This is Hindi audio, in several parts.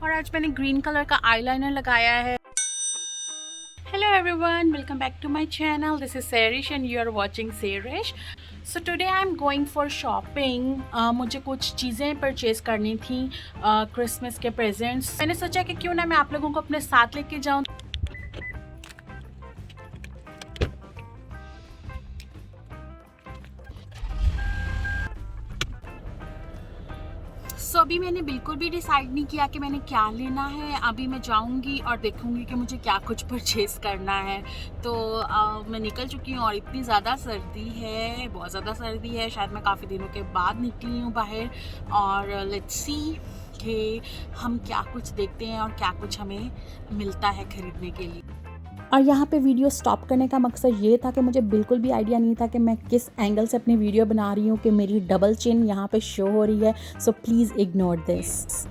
और आज मैंने ग्रीन कलर का आईलाइनर लगाया है। Hello everyone, welcome back to my channel. This is Serish and you are watching Serish. So today I am going for shopping. मुझे कुछ चीज़ें परचेज़ करनी थी क्रिसमस के प्रेजेंट्स। मैंने सोचा कि क्यों ना मैं आप लोगों को अपने साथ लेके जाऊँ। सो अभी मैंने बिल्कुल भी डिसाइड नहीं किया कि मैंने क्या लेना है। अभी मैं जाऊंगी और देखूंगी कि मुझे क्या कुछ परचेज़ करना है। तो मैं निकल चुकी हूँ और इतनी ज़्यादा सर्दी है, बहुत ज़्यादा सर्दी है। शायद मैं काफ़ी दिनों के बाद निकली हूँ बाहर। और लेट्स सी कि हम क्या कुछ देखते हैं और क्या कुछ हमें मिलता है खरीदने के लिए। और यहाँ पे वीडियो स्टॉप करने का मकसद ये था कि मुझे बिल्कुल भी आइडिया नहीं था कि मैं किस एंगल से अपनी वीडियो बना रही हूँ कि मेरी डबल चिन यहाँ पे शो हो रही है। So please ignore this.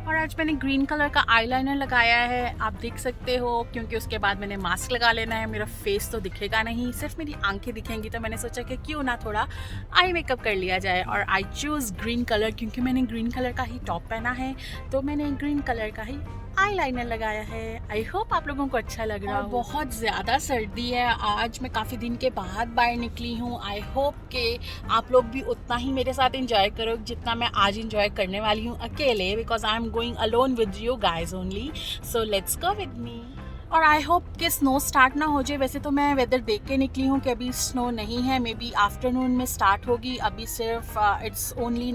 और आज मैंने ग्रीन कलर का आईलाइनर लगाया है, आप देख सकते हो, क्योंकि उसके बाद मैंने मास्क लगा लेना है। मेरा फेस तो दिखेगा नहीं, सिर्फ मेरी आंखें दिखेंगी। तो मैंने सोचा कि क्यों ना थोड़ा आई मेकअप कर लिया जाए। और आई चूज़ ग्रीन कलर क्योंकि मैंने ग्रीन कलर का ही टॉप पहना है, तो मैंने ग्रीन कलर का ही आईलाइनर लगाया है। आई होप आप लोगों को अच्छा लग रहा है। बहुत ज़्यादा सर्दी है, आज मैं काफ़ी दिन के बाद बाहर निकली हूँ। आई होप कि आप लोग भी उतना ही मेरे साथ इंजॉय करो जितना मैं आज इंजॉय करने वाली हूँ अकेले, because I am going alone with you guys only. So let's go with me. और आई होप कि स्नो स्टार्ट ना हो जाए। वैसे तो मैं वेदर देख के निकली हूँ कि अभी स्नो नहीं है, मे बी आफ्टरनून में स्टार्ट होगी। अभी सिर्फ इट्स ओनली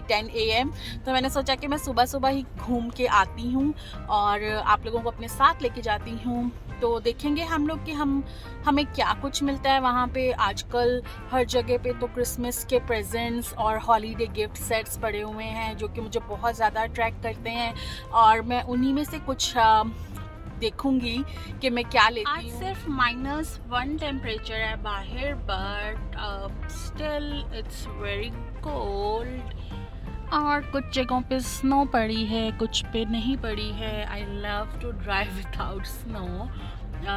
10 AM। तो मैंने सोचा कि मैं सुबह सुबह ही घूम के आती हूँ और आप लोगों को अपने साथ लेके जाती हूँ। तो देखेंगे हम लोग कि हमें क्या कुछ मिलता है वहाँ पे। आजकल हर जगह पे तो क्रिसमस के प्रेजेंट्स और हॉलीडे गिफ्ट सेट्स पड़े हुए हैं जो कि मुझे बहुत ज़्यादा अट्रैक्ट करते हैं, और मैं उन्हीं में से कुछ देखूंगी कि मैं क्या लेती हूँ। आज सिर्फ -1 टेम्परेचर है बाहर, but still it's very cold. और कुछ जगहों पे स्नो पड़ी है, कुछ पे नहीं पड़ी है। I love to drive without snow.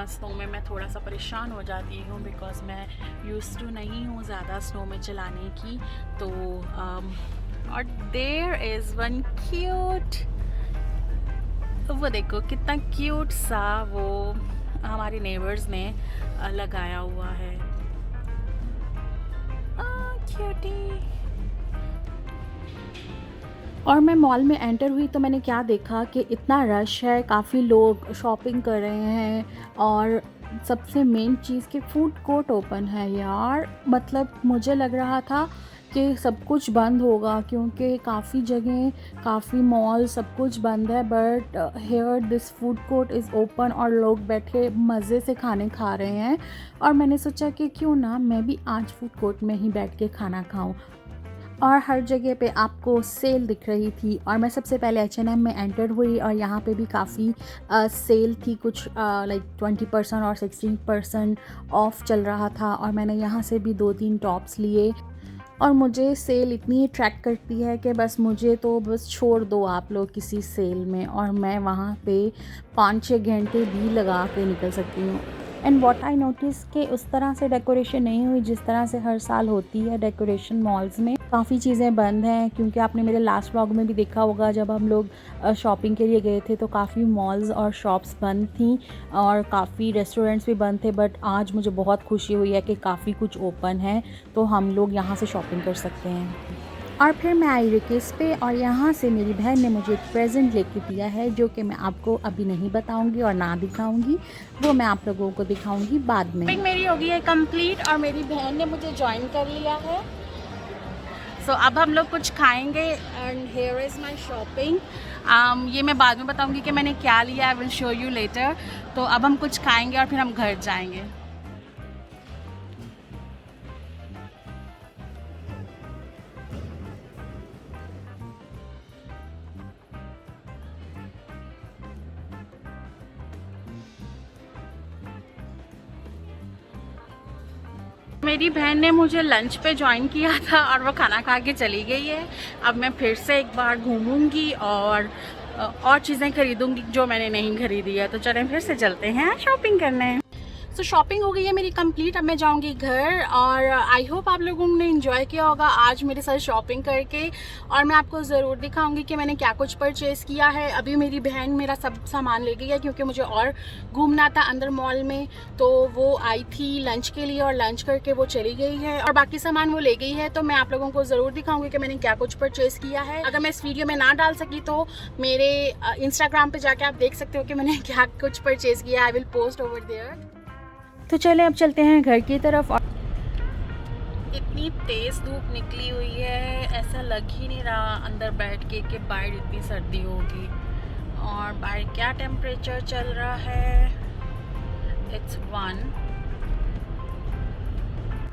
Snow में मैं थोड़ा सा परेशान हो जाती हूँ बिकॉज मैं यूज्ड टू नहीं हूँ ज़्यादा स्नो में चलाने की। तो और देयर इज़ वन क्यूट, तो वो देखो कितना क्यूट सा वो हमारे नेबर्स ने लगाया हुआ है। क्यूटी। और मैं मॉल में एंटर हुई तो मैंने क्या देखा कि इतना रश है, काफ़ी लोग शॉपिंग कर रहे हैं। और सबसे मेन चीज़ कि फूड कोर्ट ओपन है यार। मतलब मुझे लग रहा था कि सब कुछ बंद होगा क्योंकि काफ़ी जगह, काफ़ी मॉल, सब कुछ बंद है। But here this food court is open और लोग बैठे मज़े से खाने खा रहे हैं। और मैंने सोचा कि क्यों ना मैं भी आज फूड कोर्ट में ही बैठ के खाना खाऊं। और हर जगह पे आपको सेल दिख रही थी। और मैं सबसे पहले H&M में एंटर हुई और यहाँ पे भी काफ़ी सेल थी, कुछ लाइक 20% और 16% ऑफ चल रहा था। और मैंने यहाँ से भी 2-3 टॉप्स लिए। और मुझे सेल इतनी अट्रैक्ट करती है कि मुझे तो बस छोड़ दो आप लोग किसी सेल में, और मैं वहाँ पे 5-6 घंटे भी लगा के निकल सकती हूँ। एंड व्हाट आई नोटिस कि उस तरह से डेकोरेशन नहीं हुई जिस तरह से हर साल होती है डेकोरेशन मॉल्स में। काफ़ी चीज़ें बंद हैं क्योंकि आपने मेरे लास्ट व्लॉग में भी देखा होगा, जब हम लोग शॉपिंग के लिए गए थे तो काफ़ी मॉल्स और शॉप्स बंद थी और काफ़ी रेस्टोरेंट्स भी बंद थे। बट आज मुझे बहुत खुशी हुई है कि काफ़ी कुछ ओपन है, तो हम लोग यहाँ से शॉपिंग कर सकते हैं। और फिर मैं आई रिकेस पे, और यहाँ से मेरी बहन ने मुझे एक प्रेजेंट लेके दिया है जो कि मैं आपको अभी नहीं बताऊंगी और ना दिखाऊंगी, वो मैं आप लोगों को दिखाऊंगी बाद में। मेरी हो गई है कंप्लीट और मेरी बहन ने मुझे ज्वाइन कर लिया है। सो अब हम लोग कुछ खाएंगे and here is my shopping. ये मैं बाद में बताऊंगी कि मैंने क्या लिया, I will show you later. तो अब हम कुछ खाएंगे और फिर हम घर जाएंगे। मेरी बहन ने मुझे लंच पे ज्वाइन किया था और वो खाना खा के चली गई है। अब मैं फिर से एक बार घूमूंगी और चीज़ें खरीदूंगी जो मैंने नहीं खरीदी है। तो चलें फिर से चलते हैं शॉपिंग करने। सो शॉपिंग हो गई है मेरी कंप्लीट, अब मैं जाऊंगी घर। और आई होप आप लोगों ने एंजॉय किया होगा आज मेरे साथ शॉपिंग करके। और मैं आपको ज़रूर दिखाऊंगी कि मैंने क्या कुछ परचेज़ किया है। अभी मेरी बहन मेरा सब सामान ले गई है क्योंकि मुझे और घूमना था अंदर मॉल में, तो वो आई थी लंच के लिए और लंच करके वो चली गई है और बाकी सामान वो ले गई है। तो मैं आप लोगों को ज़रूर दिखाऊंगी कि मैंने क्या कुछ परचेज़ किया है। अगर मैं इस वीडियो में ना डाल सकी तो मेरे इंस्टाग्राम पे जाके आप देख सकते हो कि मैंने क्या कुछ परचेज़ किया। I will post over there. तो चले अब चलते हैं घर की तरफ। और इतनी तेज़ धूप निकली हुई है, ऐसा लग ही नहीं रहा अंदर बैठ के कि बाहर इतनी सर्दी होगी। और बाहर क्या टेम्परेचर चल रहा है, इट्स 1।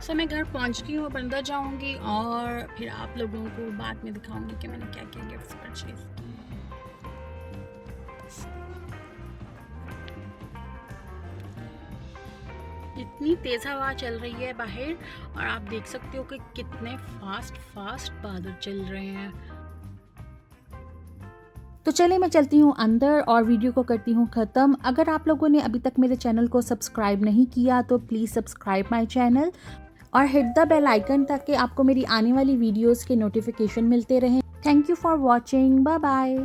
सो मैं घर पहुंच गई हूँ, अब अंदर जाऊँगी और फिर आप लोगों को बाद में दिखाऊंगी कि मैंने क्या क्या गिफ्ट्स परचेज किए। इतनी तेज़ हवा चल रही है बाहर और आप देख सकते हो कि कितने फास्ट बादल चल रहे हैं। तो चले मैं चलती हूँ अंदर और वीडियो को करती हूँ ख़त्म। अगर आप लोगों ने अभी तक मेरे चैनल को सब्सक्राइब नहीं किया तो प्लीज़ सब्सक्राइब माय चैनल और हिट द बेल आइकन ताकि आपको मेरी आने वाली वीडियोस के नोटिफिकेशन मिलते रहें। Thank you for watching, bye bye.